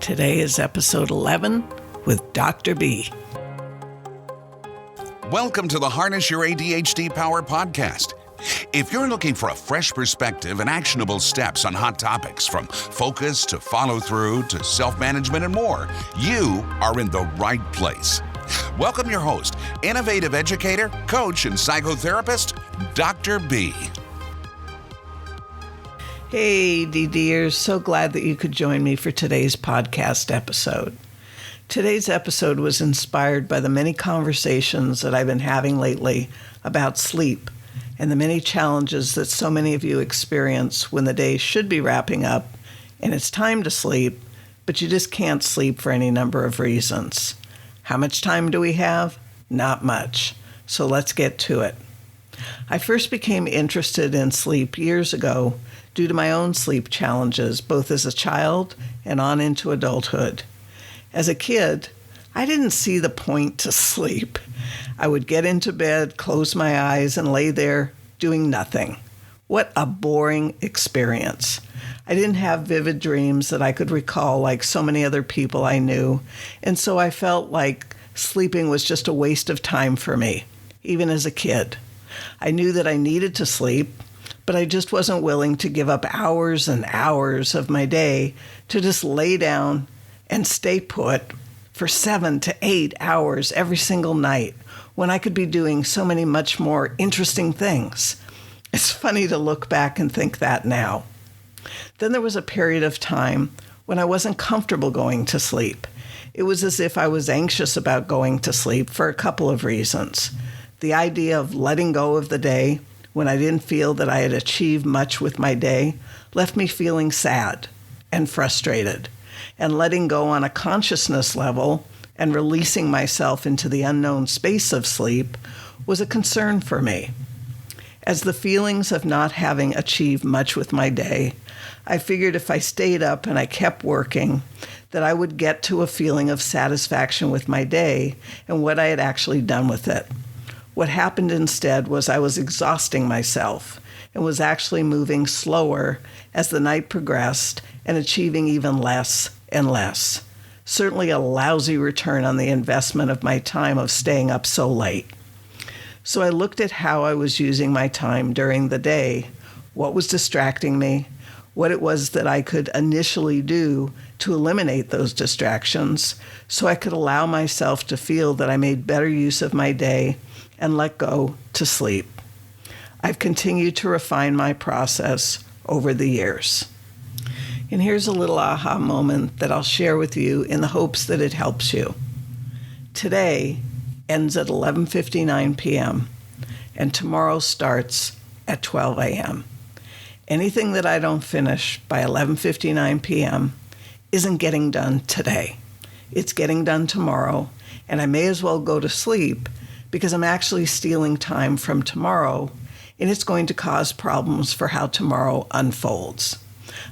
Today is episode 11 with Dr. B. Welcome to the Harness Your ADHD Power podcast. If you're looking for a fresh perspective and actionable steps on hot topics from focus to follow through to self-management and more, you are in the right place. Welcome your host, innovative educator, coach, and psychotherapist, Dr. B. Hey, DDers, so glad that you could join me for today's podcast episode. Today's episode was inspired by the many conversations that I've been having lately about sleep and the many challenges that so many of you experience when the day should be wrapping up and it's time to sleep, but you just can't sleep for any number of reasons. How much time do we have? Not much. So let's get to it. I first became interested in sleep years ago due to my own sleep challenges, both as a child and on into adulthood. As a kid, I didn't see the point to sleep. I would get into bed, close my eyes, and lay there doing nothing. What a boring experience. I didn't have vivid dreams that I could recall like so many other people I knew, and so I felt like sleeping was just a waste of time for me, even as a kid. I knew that I needed to sleep, but I just wasn't willing to give up hours and hours of my day to just lay down and stay put for 7 to 8 hours every single night when I could be doing so many much more interesting things. It's funny to look back and think that now. Then there was a period of time when I wasn't comfortable going to sleep. It was as if I was anxious about going to sleep for a couple of reasons. The idea of letting go of the day when I didn't feel that I had achieved much with my day left me feeling sad and frustrated. And letting go on a consciousness level and releasing myself into the unknown space of sleep was a concern for me. As the feelings of not having achieved much with my day, I figured if I stayed up and I kept working, that I would get to a feeling of satisfaction with my day and what I had actually done with it. What happened instead was I was exhausting myself and was actually moving slower as the night progressed and achieving even less and less. Certainly a lousy return on the investment of my time of staying up so late. So I looked at how I was using my time during the day, what was distracting me, what it was that I could initially do to eliminate those distractions so I could allow myself to feel that I made better use of my day and let go to sleep. I've continued to refine my process over the years. And here's a little aha moment that I'll share with you in the hopes that it helps you. Today ends at 11:59 p.m. and tomorrow starts at 12 a.m. Anything that I don't finish by 11:59 p.m. isn't getting done today. It's getting done tomorrow, and I may as well go to sleep because I'm actually stealing time from tomorrow, and it's going to cause problems for how tomorrow unfolds.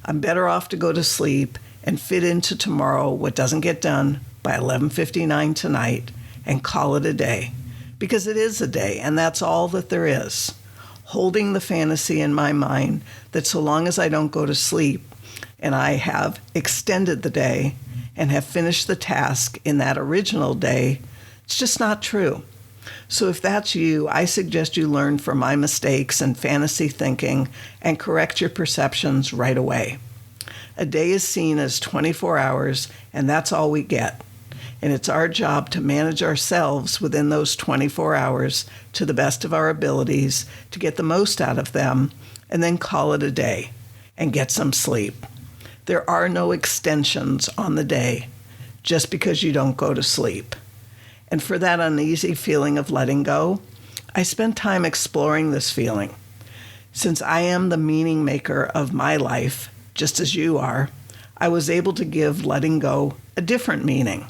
I'm better off to go to sleep and fit into tomorrow what doesn't get done by 11:59 tonight and call it a day, because it is a day, and that's all that there is. Holding the fantasy in my mind that so long as I don't go to sleep and I have extended the day and have finished the task in that original day, it's just not true. So if that's you, I suggest you learn from my mistakes and fantasy thinking and correct your perceptions right away. A day is seen as 24 hours, and that's all we get. And it's our job to manage ourselves within those 24 hours to the best of our abilities to get the most out of them, and then call it a day and get some sleep. There are no extensions on the day just because you don't go to sleep. And for that uneasy feeling of letting go, I spent time exploring this feeling. Since I am the meaning maker of my life, just as you are, I was able to give letting go a different meaning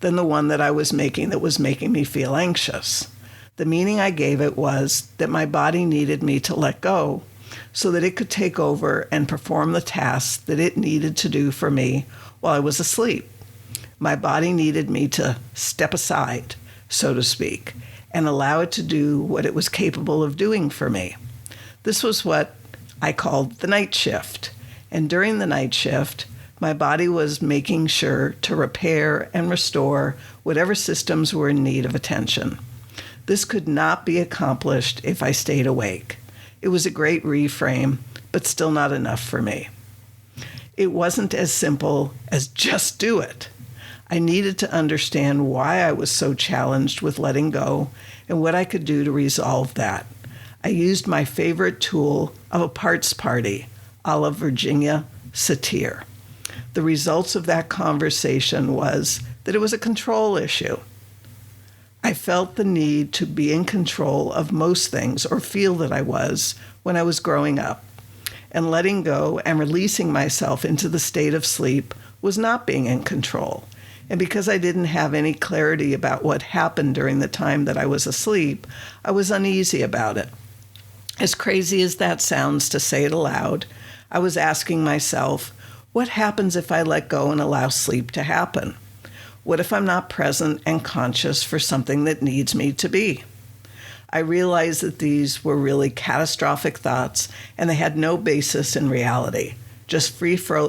than the one that I was making that was making me feel anxious. The meaning I gave it was that my body needed me to let go so that it could take over and perform the tasks that it needed to do for me while I was asleep. My body needed me to step aside, so to speak, and allow it to do what it was capable of doing for me. This was what I called the night shift. And during the night shift, My body was making sure to repair and restore whatever systems were in need of attention. This could not be accomplished if I stayed awake. It was a great reframe, but still not enough for me. It wasn't as simple as just do it. I needed to understand why I was so challenged with letting go and what I could do to resolve that. I used my favorite tool of a parts party, a la Virginia Satir. The results of that conversation was that it was a control issue. I felt the need to be in control of most things, or feel that I was, when I was growing up. And letting go and releasing myself into the state of sleep was not being in control. And because I didn't have any clarity about what happened during the time that I was asleep, I was uneasy about it. As crazy as that sounds to say it aloud, I was asking myself, what happens if I let go and allow sleep to happen? What if I'm not present and conscious for something that needs me to be? I realized that these were really catastrophic thoughts, and they had no basis in reality, just free-floating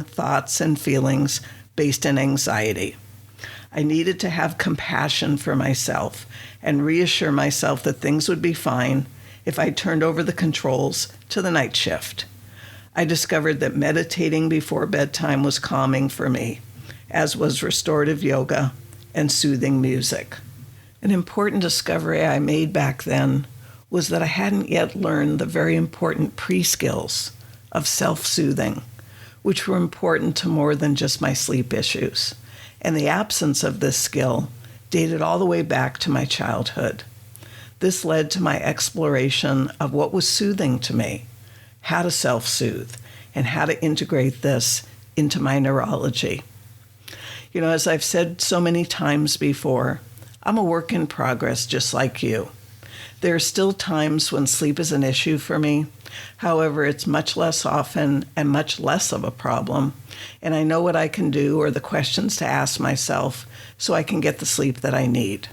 thoughts and feelings based in anxiety. I needed to have compassion for myself and reassure myself that things would be fine if I turned over the controls to the night shift. I discovered that meditating before bedtime was calming for me, as was restorative yoga and soothing music. An important discovery I made back then was that I hadn't yet learned the very important pre-skills of self-soothing, which were important to more than just my sleep issues. And the absence of this skill dated all the way back to my childhood. This led to my exploration of what was soothing to me, how to self-soothe, and how to integrate this into my neurology. You know, as I've said so many times before, I'm a work in progress just like you. There are still times when sleep is an issue for me. However, it's much less often and much less of a problem. And I know what I can do or the questions to ask myself so I can get the sleep that I need.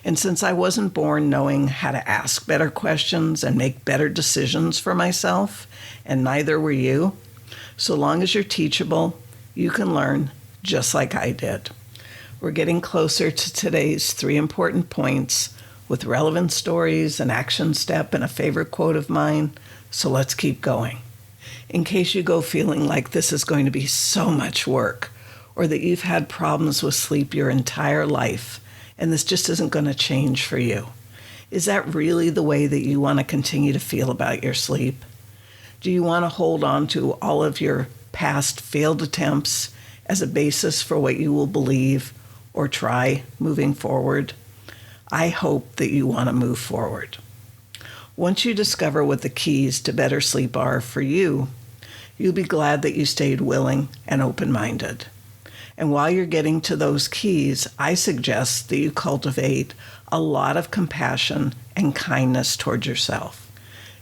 And since I wasn't born knowing how to ask better questions and make better decisions for myself, and neither were you, so long as you're teachable, you can learn just like I did. We're getting closer to today's 3 important points with relevant stories, an action step, and a favorite quote of mine, so let's keep going. In case you go feeling like this is going to be so much work, or that you've had problems with sleep your entire life, and this just isn't going to change for you, is that really the way that you want to continue to feel about your sleep? Do you want to hold on to all of your past failed attempts as a basis for what you will believe or try moving forward? I hope that you want to move forward. Once you discover what the keys to better sleep are for you, you'll be glad that you stayed willing and open-minded. And while you're getting to those keys, I suggest that you cultivate a lot of compassion and kindness toward yourself,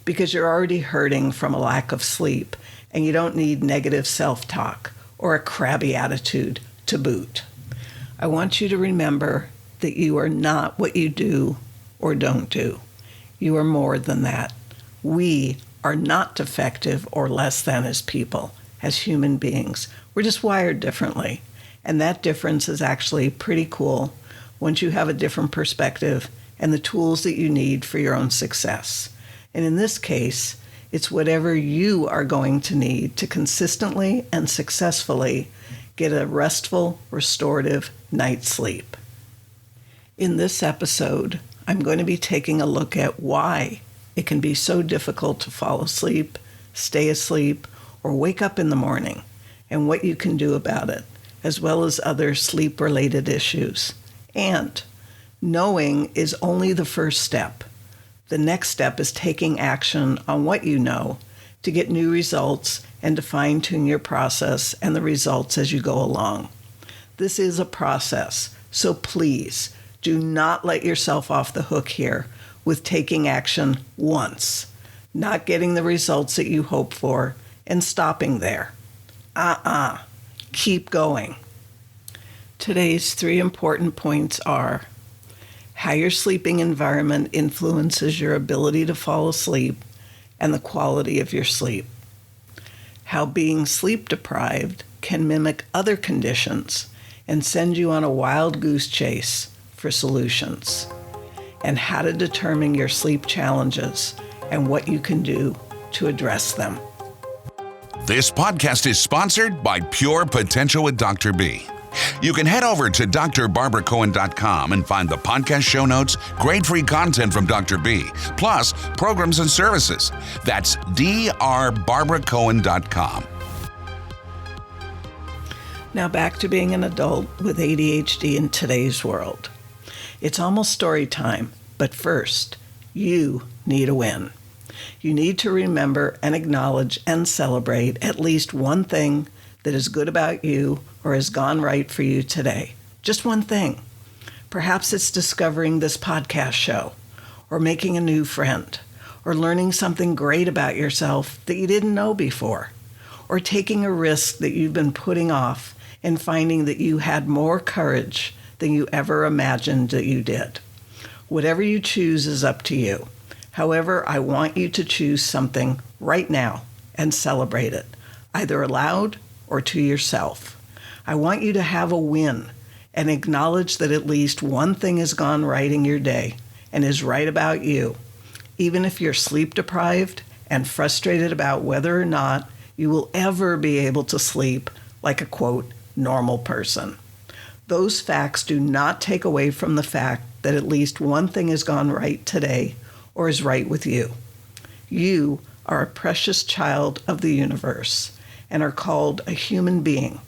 because you're already hurting from a lack of sleep, and you don't need negative self-talk or a crabby attitude to boot. I want you to remember that you are not what you do or don't do. You are more than that. We are not defective or less than as people, as human beings. We're just wired differently. And that difference is actually pretty cool once you have a different perspective and the tools that you need for your own success. And in this case, it's whatever you are going to need to consistently and successfully get a restful, restorative night's sleep. In this episode, I'm going to be taking a look at why it can be so difficult to fall asleep, stay asleep, or wake up in the morning, and what you can do about it, as well as other sleep-related issues. And knowing is only the first step. The next step is taking action on what you know to get new results and to fine-tune your process and the results as you go along. This is a process, so please do not let yourself off the hook here with taking action once, not getting the results that you hope for, and stopping there. Keep going. Today's 3 important points are how your sleeping environment influences your ability to fall asleep and the quality of your sleep, how being sleep deprived can mimic other conditions and send you on a wild goose chase for solutions, and how to determine your sleep challenges and what you can do to address them. This podcast is sponsored by Pure Potential with Dr. B. You can head over to drbarbaracohen.com and find the podcast show notes, great free content from Dr. B, plus programs and services. That's drbarbaracohen.com. Now back to being an adult with ADHD in today's world. It's almost story time, but first, you need a win. You need to remember and acknowledge and celebrate at least one thing that is good about you or has gone right for you today. Just one thing. Perhaps it's discovering this podcast show, or making a new friend, or learning something great about yourself that you didn't know before, or taking a risk that you've been putting off and finding that you had more courage than you ever imagined that you did. Whatever you choose is up to you. However, I want you to choose something right now and celebrate it, either aloud or to yourself. I want you to have a win and acknowledge that at least one thing has gone right in your day and is right about you, even if you're sleep deprived and frustrated about whether or not you will ever be able to sleep like a, quote, normal person. Those facts do not take away from the fact that at least one thing has gone right today or is right with you. You are a precious child of the universe and are called a human being,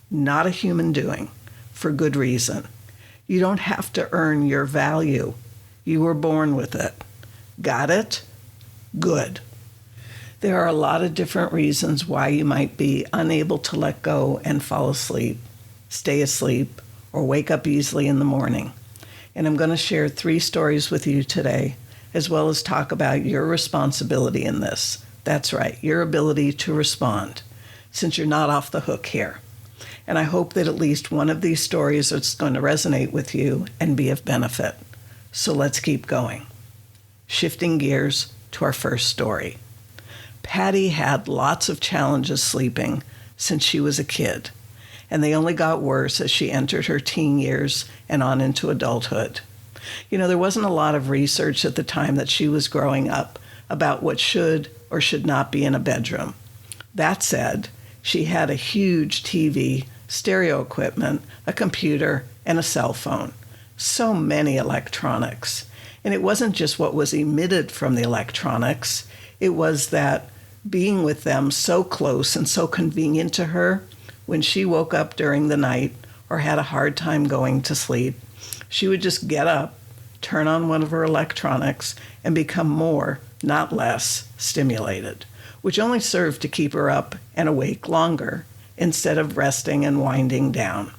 not a human doing, for good reason. You don't have to earn your value. You were born with it. Got it? Good. There are a lot of different reasons why you might be unable to let go and fall asleep, stay asleep, or wake up easily in the morning. And I'm going to share 3 stories with you today, as well as talk about your responsibility in this. That's right, your ability to respond, since you're not off the hook here. And I hope that at least one of these stories is going to resonate with you and be of benefit. So let's keep going. Shifting gears to our first story. Patty had lots of challenges sleeping since she was a kid, and they only got worse as she entered her teen years and on into adulthood. You know, there wasn't a lot of research at the time that she was growing up about what should or should not be in a bedroom. That said, she had a huge TV, stereo equipment, a computer, and a cell phone. So many electronics. And it wasn't just what was emitted from the electronics. It was that being with them so close and so convenient to her, when she woke up during the night or had a hard time going to sleep, she would just get up, turn on one of her electronics, and become more, not less, stimulated, which only served to keep her up and awake longer instead of resting and winding down.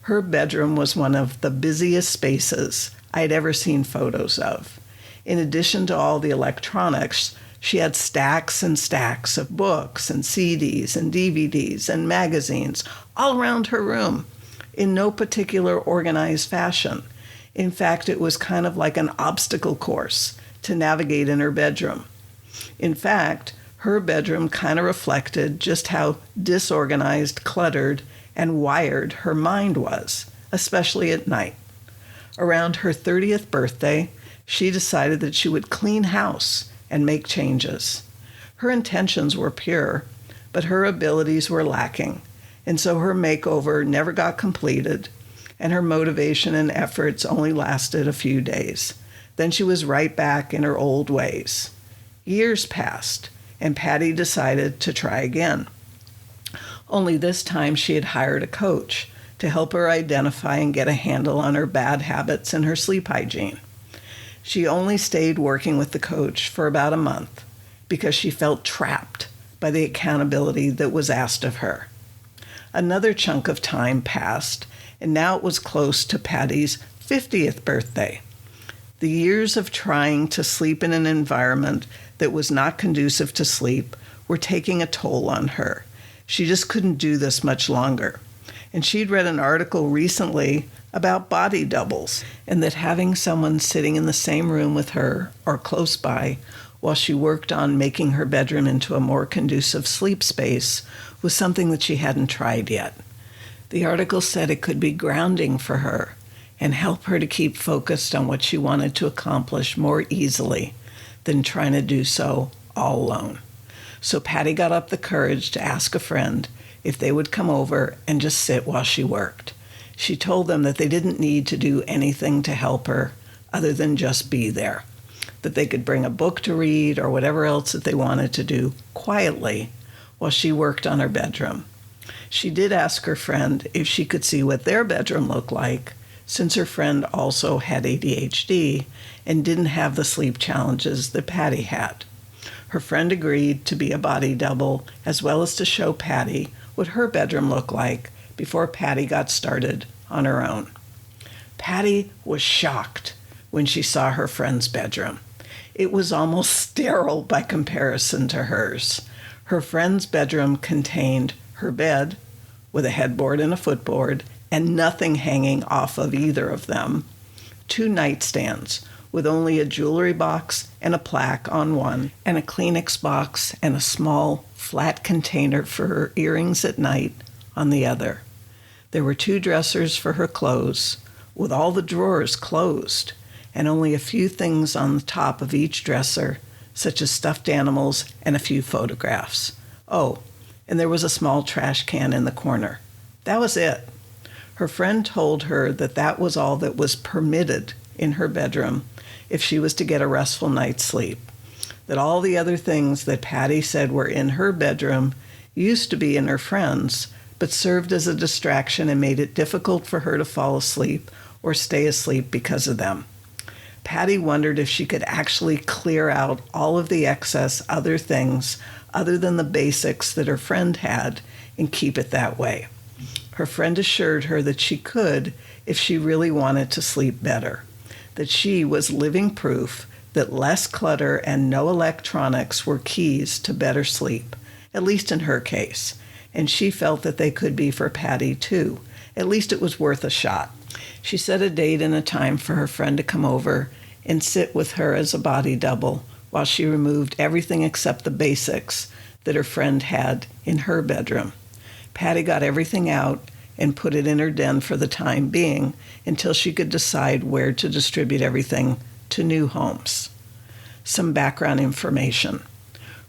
Her bedroom was one of the busiest spaces I'd ever seen photos of. In addition to all the electronics, she had stacks and stacks of books and CDs and DVDs and magazines all around her room in no particular organized fashion. In fact, it was kind of like an obstacle course to navigate in her bedroom. In fact, her bedroom kind of reflected just how disorganized, cluttered, and wired her mind was, especially at night. Around her 30th birthday, she decided that she would clean house and make changes. Her intentions were pure, but her abilities were lacking, and so her makeover never got completed, and her motivation and efforts only lasted a few days. Then she was right back in her old ways. Years passed, and Patty decided to try again. Only this time she had hired a coach to help her identify and get a handle on her bad habits and her sleep hygiene. She only stayed working with the coach for about a month because she felt trapped by the accountability that was asked of her. Another chunk of time passed, and now it was close to Patty's 50th birthday. The years of trying to sleep in an environment that was not conducive to sleep were taking a toll on her. She just couldn't do this much longer. And she'd read an article recently about body doubles, and that having someone sitting in the same room with her or close by while she worked on making her bedroom into a more conducive sleep space was something that she hadn't tried yet. The article said it could be grounding for her and help her to keep focused on what she wanted to accomplish more easily than trying to do so all alone. So Patty got up the courage to ask a friend if they would come over and just sit while she worked. She told them that they didn't need to do anything to help her other than just be there, that they could bring a book to read or whatever else that they wanted to do quietly while she worked on her bedroom. She did ask her friend if she could see what their bedroom looked like, since her friend also had ADHD and didn't have the sleep challenges that Patty had. Her friend agreed to be a body double as well as to show Patty what her bedroom looked like before Patty got started on her own. Patty was shocked when she saw her friend's bedroom. It was almost sterile by comparison to hers. Her friend's bedroom contained her bed with a headboard and a footboard and nothing hanging off of either of them, 2 nightstands with only a jewelry box and a plaque on one, and a Kleenex box and a small flat container for her earrings at night on the other. There were 2 dressers for her clothes, with all the drawers closed, and only a few things on the top of each dresser, such as stuffed animals and a few photographs. Oh, and there was a small trash can in the corner. That was it. Her friend told her that that was all that was permitted in her bedroom if she was to get a restful night's sleep. That all the other things that Patty said were in her bedroom used to be in her friend's, but served as a distraction and made it difficult for her to fall asleep or stay asleep because of them. Patty wondered if she could actually clear out all of the excess other things other than the basics that her friend had and keep it that way. Her friend assured her that she could if she really wanted to sleep better, that she was living proof that less clutter and no electronics were keys to better sleep, at least in her case, and she felt that they could be for Patty too. At least it was worth a shot. She set a date and a time for her friend to come over and sit with her as a body double while she removed everything except the basics that her friend had in her bedroom. Patty got everything out and put it in her den for the time being until she could decide where to distribute everything to new homes. Some background information.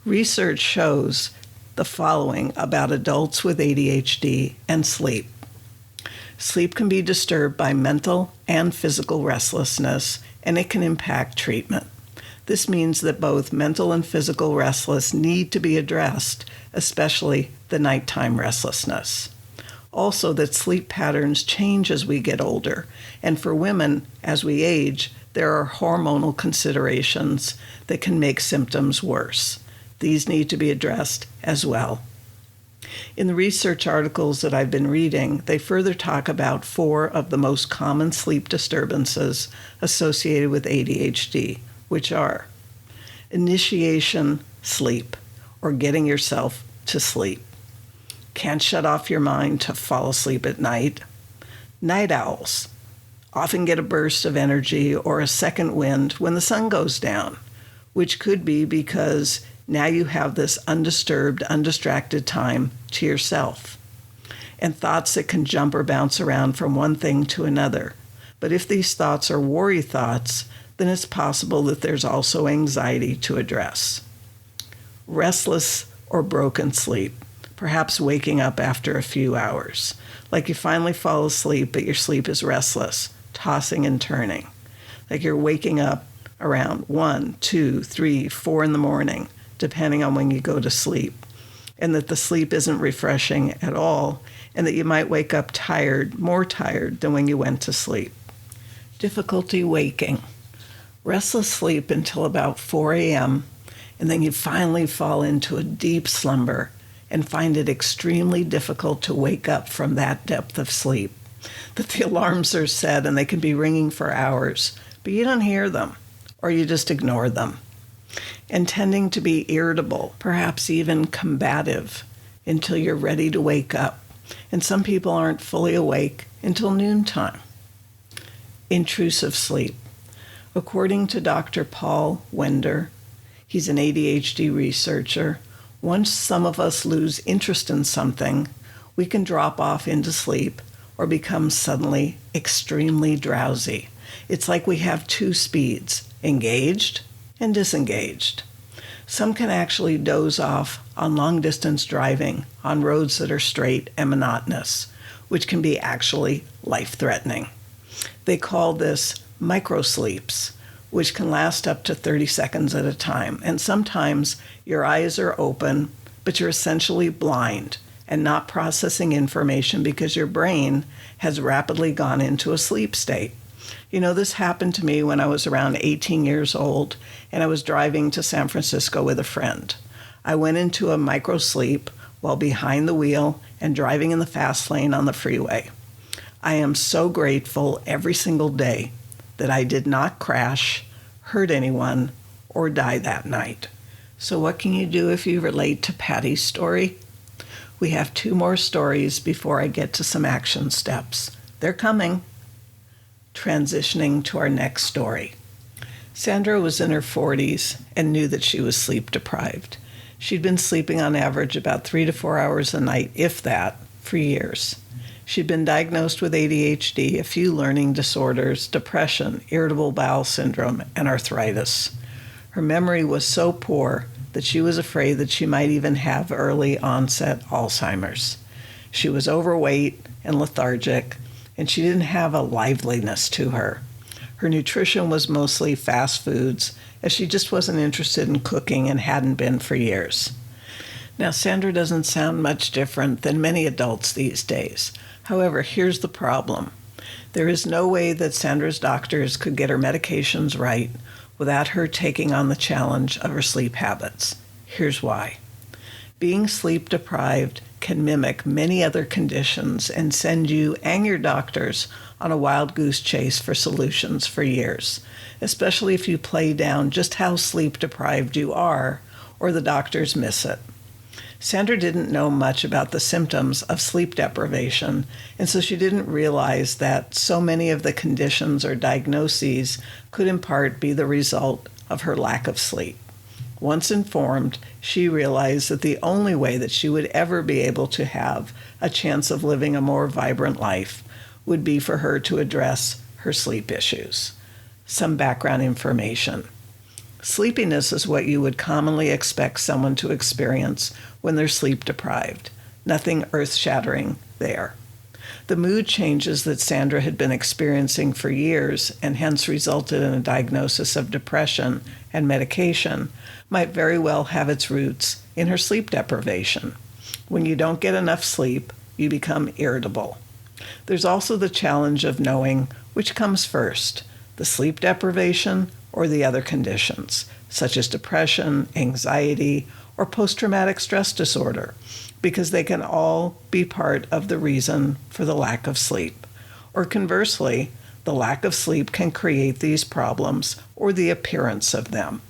Research shows the following about adults with ADHD and sleep. Sleep can be disturbed by mental and physical restlessness, and it can impact treatment. This means that both mental and physical restlessness need to be addressed, especially the nighttime restlessness. Also, that sleep patterns change as we get older, and for women, as we age, there are hormonal considerations that can make symptoms worse. These need to be addressed as well. In the research articles that I've been reading, they further talk about 4 of the most common sleep disturbances associated with ADHD, which are initiation sleep, or getting yourself to sleep. Can't shut off your mind to fall asleep at night. Night owls often get a burst of energy or a second wind when the sun goes down, which could be because now you have this undisturbed, undistracted time to yourself. And thoughts that can jump or bounce around from one thing to another. But if these thoughts are worry thoughts, then it's possible that there's also anxiety to address. Restless or broken sleep, perhaps waking up after a few hours. Like you finally fall asleep, but your sleep is restless, tossing and turning. Like you're waking up around 1, 2, 3, 4 in the morning, depending on when you go to sleep, and that the sleep isn't refreshing at all, and that you might wake up tired, more tired than when you went to sleep. Difficulty waking. Restless sleep until about 4 a.m., and then you finally fall into a deep slumber and find it extremely difficult to wake up from that depth of sleep. That the alarms are set and they can be ringing for hours, but you don't hear them, or you just ignore them. And tending to be irritable, perhaps even combative, until you're ready to wake up. And some people aren't fully awake until noontime. Intrusive sleep. According to Dr. Paul Wender, He's an ADHD researcher. Once some of us lose interest in something, we can drop off into sleep or become suddenly extremely drowsy. It's like we have two speeds, engaged and disengaged. Some can actually doze off on long-distance driving on roads that are straight and monotonous, which can be actually life-threatening. They call this microsleeps, which can last up to 30 seconds at a time. And sometimes your eyes are open, but you're essentially blind and not processing information because your brain has rapidly gone into a sleep state. You know, this happened to me when I was around 18 years old and I was driving to San Francisco with a friend. I went into a microsleep while behind the wheel and driving in the fast lane on the freeway. I am so grateful every single day that I did not crash, hurt anyone, or die that night. So what can you do if you relate to Patty's story? We have 2 more stories before I get to some action steps. They're coming. Transitioning to our next story. Sandra was in her 40s and knew that she was sleep deprived. She'd been sleeping on average about 3 to 4 hours a night, if that, for years. She'd been diagnosed with ADHD, a few learning disorders, depression, irritable bowel syndrome, and arthritis. Her memory was so poor that she was afraid that she might even have early onset Alzheimer's. She was overweight and lethargic, and she didn't have a liveliness to her. Her nutrition was mostly fast foods, as she just wasn't interested in cooking and hadn't been for years. Now, Sandra doesn't sound much different than many adults these days. However, here's the problem. There is no way that Sandra's doctors could get her medications right without her taking on the challenge of her sleep habits. Here's why. Being sleep deprived can mimic many other conditions and send you and your doctors on a wild goose chase for solutions for years, especially if you play down just how sleep deprived you are or the doctors miss it. Sandra didn't know much about the symptoms of sleep deprivation, and so she didn't realize that so many of the conditions or diagnoses could in part be the result of her lack of sleep. Once informed, she realized that the only way that she would ever be able to have a chance of living a more vibrant life would be for her to address her sleep issues. Some background information. Sleepiness is what you would commonly expect someone to experience when they're sleep deprived. Nothing earth-shattering there. The mood changes that Sandra had been experiencing for years and hence resulted in a diagnosis of depression and medication might very well have its roots in her sleep deprivation. When you don't get enough sleep, you become irritable. There's also the challenge of knowing which comes first, the sleep deprivation or the other conditions, such as depression, anxiety, or post-traumatic stress disorder, because they can all be part of the reason for the lack of sleep. Or conversely, the lack of sleep can create these problems or the appearance of them.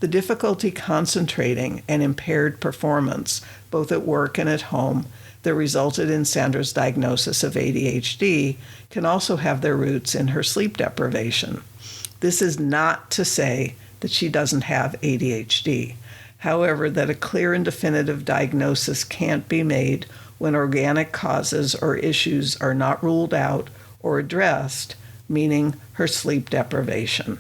The difficulty concentrating and impaired performance, both at work and at home, that resulted in Sandra's diagnosis of ADHD can also have their roots in her sleep deprivation. This is not to say that she doesn't have ADHD. However, that a clear and definitive diagnosis can't be made when organic causes or issues are not ruled out or addressed, meaning her sleep deprivation.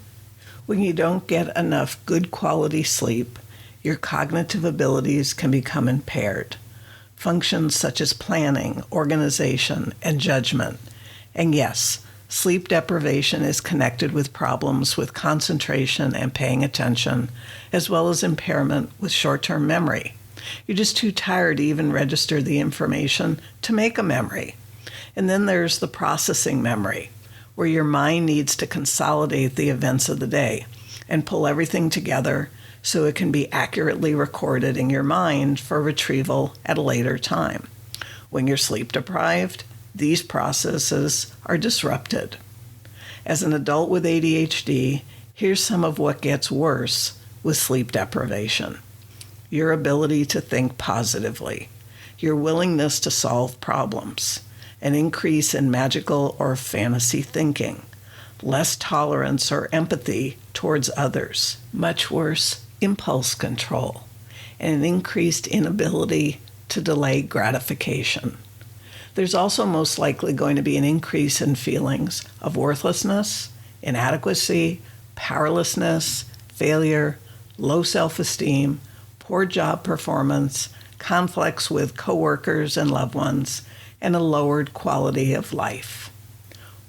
When you don't get enough good quality sleep, your cognitive abilities can become impaired. Functions such as planning, organization, and judgment. And yes, sleep deprivation is connected with problems with concentration and paying attention, as well as impairment with short-term memory. You're just too tired to even register the information to make a memory. And then there's the processing memory, where your mind needs to consolidate the events of the day and pull everything together so it can be accurately recorded in your mind for retrieval at a later time. When you're sleep deprived, these processes are disrupted. As an adult with ADHD, here's some of what gets worse with sleep deprivation. Your ability to think positively, your willingness to solve problems, an increase in magical or fantasy thinking, less tolerance or empathy towards others. Much worse, impulse control and an increased inability to delay gratification. There's also most likely going to be an increase in feelings of worthlessness, inadequacy, powerlessness, failure, low self-esteem, poor job performance, conflicts with coworkers and loved ones, and a lowered quality of life.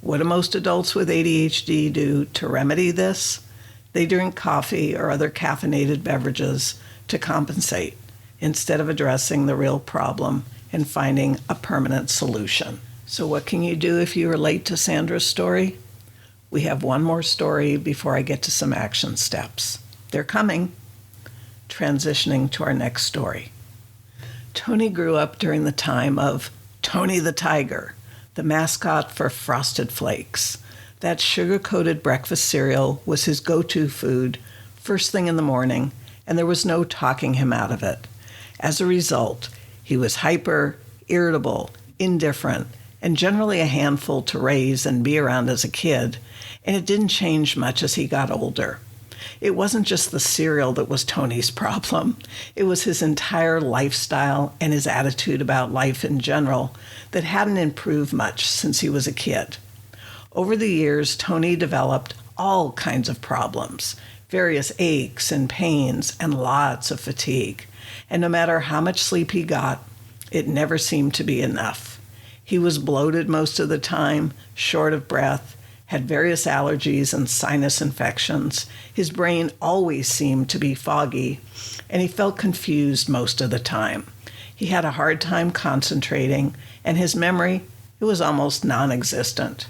What do most adults with ADHD do to remedy this? They drink coffee or other caffeinated beverages to compensate instead of addressing the real problem and finding a permanent solution. So what can you do if you relate to Sandra's story? We have one more story before I get to some action steps. They're coming. Transitioning to our next story. Tony grew up during the time of Tony the Tiger, the mascot for Frosted Flakes. That sugar-coated breakfast cereal was his go-to food first thing in the morning, and there was no talking him out of it. As a result, he was hyper, irritable, indifferent, and generally a handful to raise and be around as a kid, and it didn't change much as he got older. It wasn't just the cereal that was Tony's problem. It was his entire lifestyle and his attitude about life in general that hadn't improved much since he was a kid. Over the years, Tony developed all kinds of problems, various aches and pains, and lots of fatigue. And no matter how much sleep he got, it never seemed to be enough. He was bloated most of the time, short of breath, had various allergies and sinus infections. His brain always seemed to be foggy, and he felt confused most of the time. He had a hard time concentrating, and his memory, it was almost non-existent.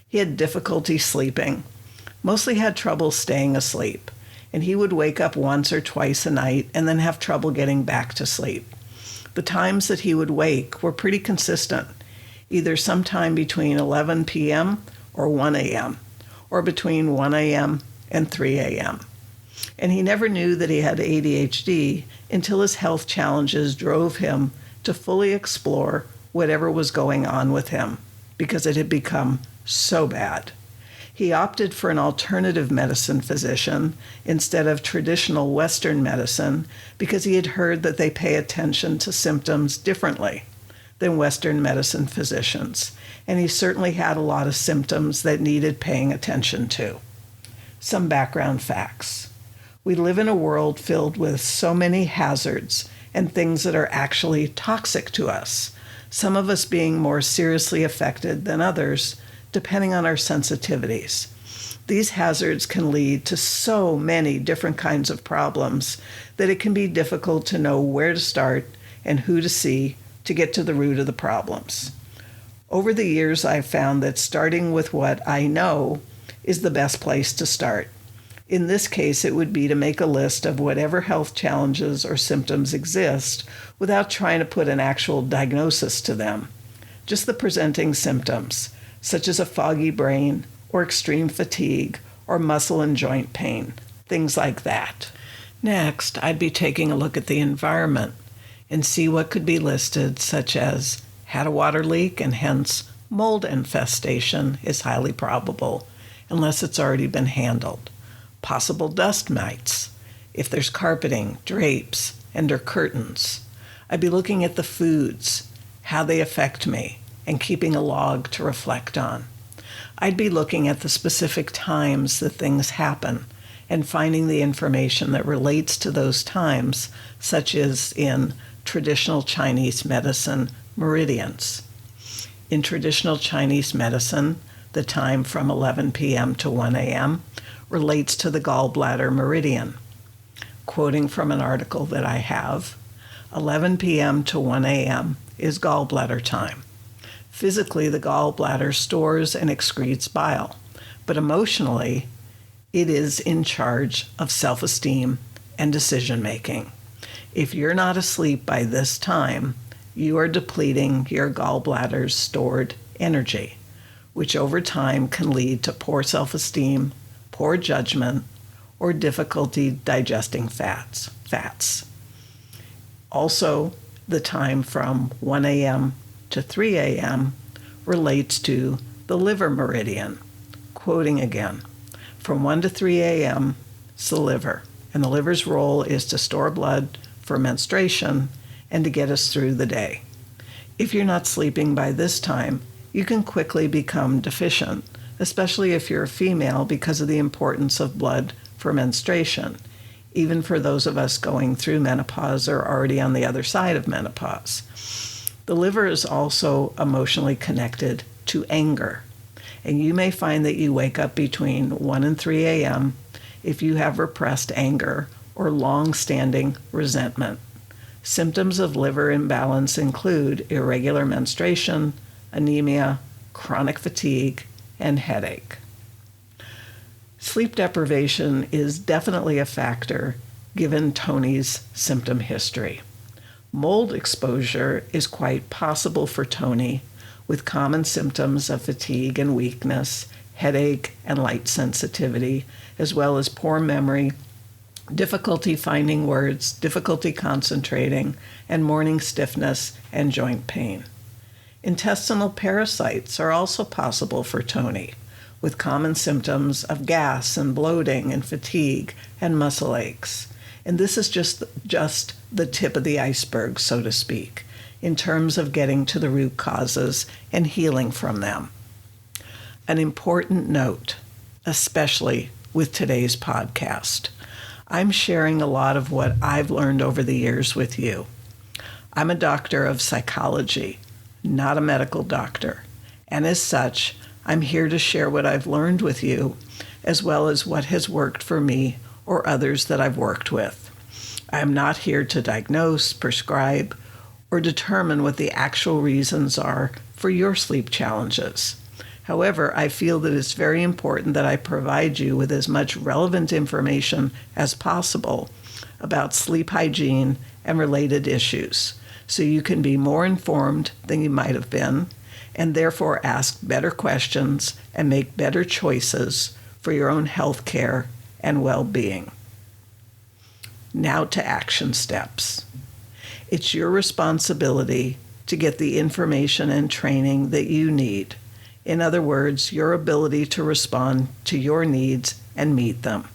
He had difficulty sleeping, mostly had trouble staying asleep, and he would wake up once or twice a night and then have trouble getting back to sleep. The times that he would wake were pretty consistent, either sometime between 11 p.m. or 1 a.m., or between 1 a.m. and 3 a.m. And he never knew that he had ADHD until his health challenges drove him to fully explore whatever was going on with him, because it had become so bad. He opted for an alternative medicine physician instead of traditional Western medicine because he had heard that they pay attention to symptoms differently than Western medicine physicians, and he certainly had a lot of symptoms that needed paying attention to. Some background facts. We live in a world filled with so many hazards and things that are actually toxic to us, some of us being more seriously affected than others, depending on our sensitivities. These hazards can lead to so many different kinds of problems that it can be difficult to know where to start and who to see to get to the root of the problems. Over the years, I've found that starting with what I know is the best place to start. In this case, it would be to make a list of whatever health challenges or symptoms exist without trying to put an actual diagnosis to them. Just the presenting symptoms, such as a foggy brain or extreme fatigue or muscle and joint pain, things like that. Next, I'd be taking a look at the environment and see what could be listed, such as had a water leak and hence mold infestation is highly probable unless it's already been handled. Possible dust mites, if there's carpeting, drapes, and/or curtains. I'd be looking at the foods, how they affect me, and keeping a log to reflect on. I'd be looking at the specific times that things happen and finding the information that relates to those times, such as in traditional Chinese medicine meridians. In traditional Chinese medicine, the time from 11 p.m. to 1 a.m. relates to the gallbladder meridian. Quoting from an article that I have, 11 p.m. to 1 a.m. is gallbladder time. Physically, the gallbladder stores and excretes bile, but emotionally, it is in charge of self-esteem and decision-making. If you're not asleep by this time, you are depleting your gallbladder's stored energy, which over time can lead to poor self-esteem, poor judgment, or difficulty digesting fats. Also, the time from 1 a.m. to 3 a.m. relates to the liver meridian. Quoting again, from 1 to 3 a.m. is the liver, and the liver's role is to store blood for menstruation and to get us through the day. If you're not sleeping by this time, you can quickly become deficient, especially if you're a female, because of the importance of blood for menstruation, even for those of us going through menopause or already on the other side of menopause. The liver is also emotionally connected to anger, and you may find that you wake up between 1 and 3 a.m. if you have repressed anger or long-standing resentment. Symptoms of liver imbalance include irregular menstruation, anemia, chronic fatigue, and headache. Sleep deprivation is definitely a factor given Tony's symptom history. Mold exposure is quite possible for Tony, with common symptoms of fatigue and weakness, headache and light sensitivity, as well as poor memory, difficulty finding words, difficulty concentrating, and morning stiffness and joint pain. Intestinal parasites are also possible for Tony, with common symptoms of gas and bloating and fatigue and muscle aches. And this is just the tip of the iceberg, so to speak, in terms of getting to the root causes and healing from them. An important note, especially with today's podcast. I'm sharing a lot of what I've learned over the years with you. I'm a doctor of psychology, not a medical doctor, and as such, I'm here to share what I've learned with you, as well as what has worked for me or others that I've worked with. I am not here to diagnose, prescribe, or determine what the actual reasons are for your sleep challenges. However, I feel that it's very important that I provide you with as much relevant information as possible about sleep hygiene and related issues, so you can be more informed than you might have been, and therefore ask better questions and make better choices for your own health care and well-being. Now to action steps. It's your responsibility to get the information and training that you need. In other words, your ability to respond to your needs and meet them.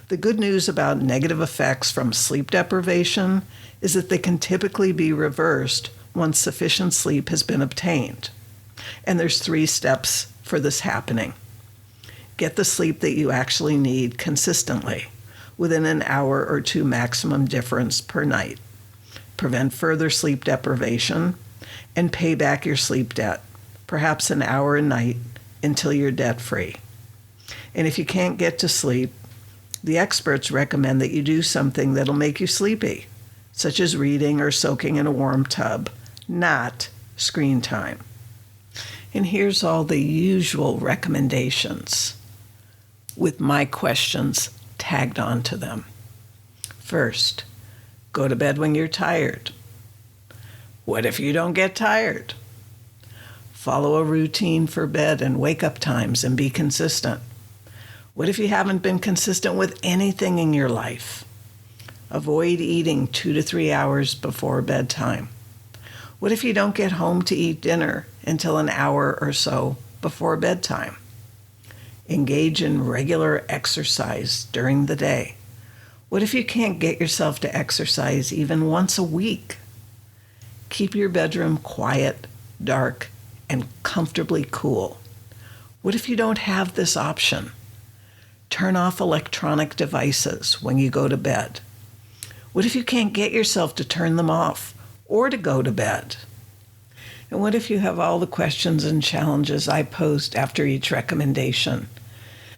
The good news about negative effects from sleep deprivation is that they can typically be reversed once sufficient sleep has been obtained. And there's 3 steps for this happening. Get the sleep that you actually need consistently, within an hour or 2 maximum difference per night. Prevent further sleep deprivation, and pay back your sleep debt, perhaps an hour a night until you're debt-free. And if you can't get to sleep, the experts recommend that you do something that'll make you sleepy, such as reading or soaking in a warm tub, not screen time. And here's all the usual recommendations, with my questions tagged onto them. First, go to bed when you're tired. What if you don't get tired? Follow a routine for bed and wake-up times and be consistent. What if you haven't been consistent with anything in your life? Avoid eating 2 to 3 hours before bedtime. What if you don't get home to eat dinner until an hour or so before bedtime? Engage in regular exercise during the day. What if you can't get yourself to exercise even once a week? Keep your bedroom quiet, dark, and comfortably cool. What if you don't have this option? Turn off electronic devices when you go to bed. What if you can't get yourself to turn them off or to go to bed? And what if you have all the questions and challenges I posed after each recommendation?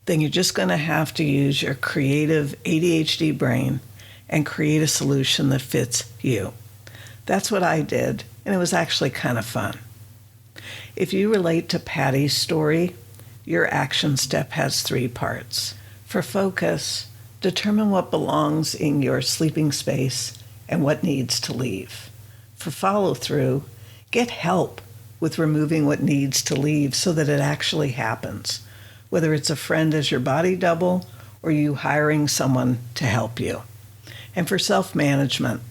Then you're just going to have to use your creative ADHD brain and create a solution that fits you. That's what I did, and it was actually kind of fun. If you relate to Patty's story, your action step has 3 parts. For focus, determine what belongs in your sleeping space and what needs to leave. For follow-through, get help with removing what needs to leave so that it actually happens, whether it's a friend as your body double or you hiring someone to help you. And for self-management,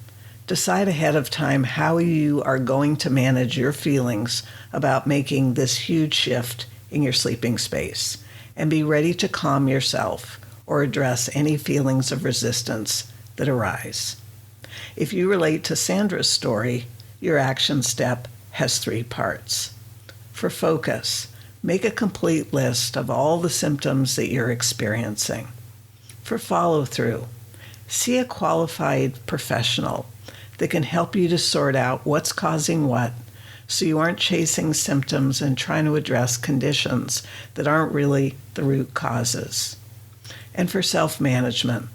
decide ahead of time how you are going to manage your feelings about making this huge shift in your sleeping space, and be ready to calm yourself or address any feelings of resistance that arise. If you relate to Sandra's story, your action step has 3 parts. For focus, make a complete list of all the symptoms that you're experiencing. For follow-through, see a qualified professional that can help you to sort out what's causing what, so you aren't chasing symptoms and trying to address conditions that aren't really the root causes. And for self-management,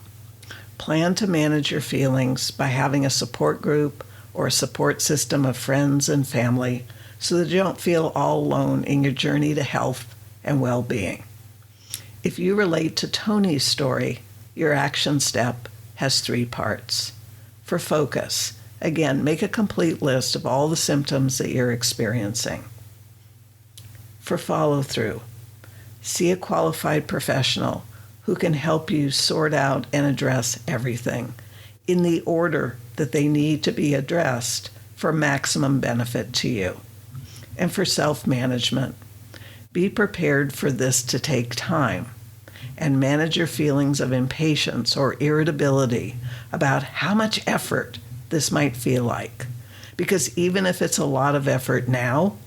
plan to manage your feelings by having a support group or a support system of friends and family so that you don't feel all alone in your journey to health and well-being. If you relate to Tony's story, your action step has 3 parts. For focus, again, make a complete list of all the symptoms that you're experiencing. For follow-through, see a qualified professional who can help you sort out and address everything in the order that they need to be addressed for maximum benefit to you. And for self-management, be prepared for this to take time and manage your feelings of impatience or irritability about how much effort this might feel like. Because even if it's a lot of effort now,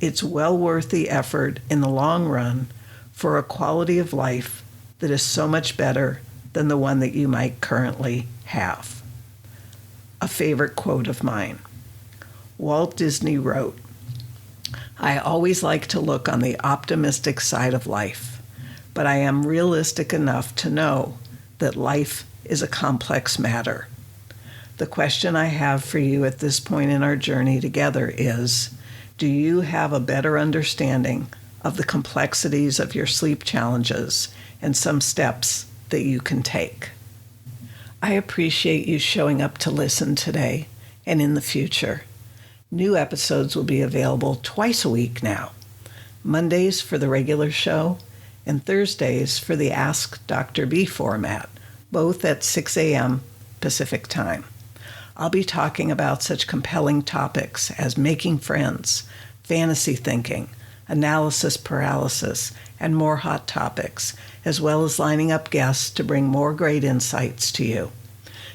it's well worth the effort in the long run for a quality of life that is so much better than the one that you might currently have. A favorite quote of mine. Walt Disney wrote, "I always like to look on the optimistic side of life, but I am realistic enough to know that life is a complex matter." The question I have for you at this point in our journey together is, do you have a better understanding of the complexities of your sleep challenges and some steps that you can take? I appreciate you showing up to listen today and in the future. New episodes will be available twice a week now, Mondays for the regular show and Thursdays for the Ask Dr. B format, both at 6 a.m. Pacific Time. I'll be talking about such compelling topics as making friends, fantasy thinking, analysis paralysis, and more hot topics, as well as lining up guests to bring more great insights to you.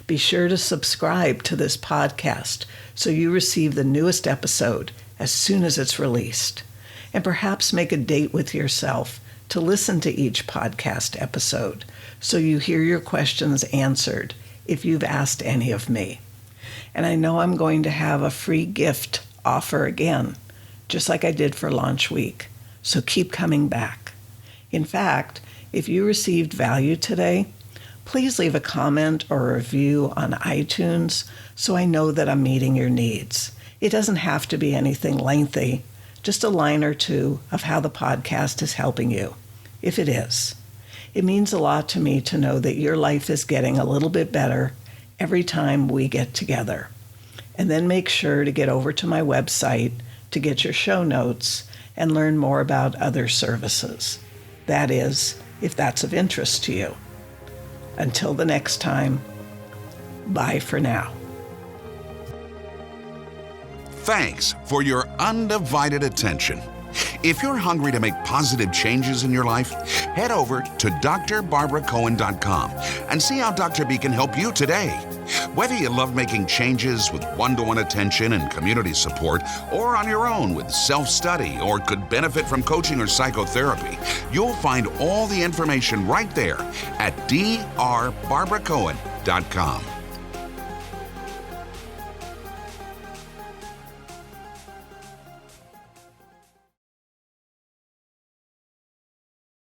Be sure to subscribe to this podcast so you receive the newest episode as soon as it's released. And perhaps make a date with yourself to listen to each podcast episode so you hear your questions answered if you've asked any of me. And I know I'm going to have a free gift offer again, just like I did for launch week. So keep coming back. In fact, if you received value today, please leave a comment or a review on iTunes so I know that I'm meeting your needs. It doesn't have to be anything lengthy, just a line or two of how the podcast is helping you, if it is. It means a lot to me to know that your life is getting a little bit better every time we get together. And then make sure to get over to my website to get your show notes and learn more about other services. That is, if that's of interest to you. Until the next time, bye for now. Thanks for your undivided attention. If you're hungry to make positive changes in your life, head over to drbarbaracohen.com and see how Dr. B can help you today. Whether you love making changes with one-to-one attention and community support, or on your own with self-study, or could benefit from coaching or psychotherapy, you'll find all the information right there at drbarbaracohen.com.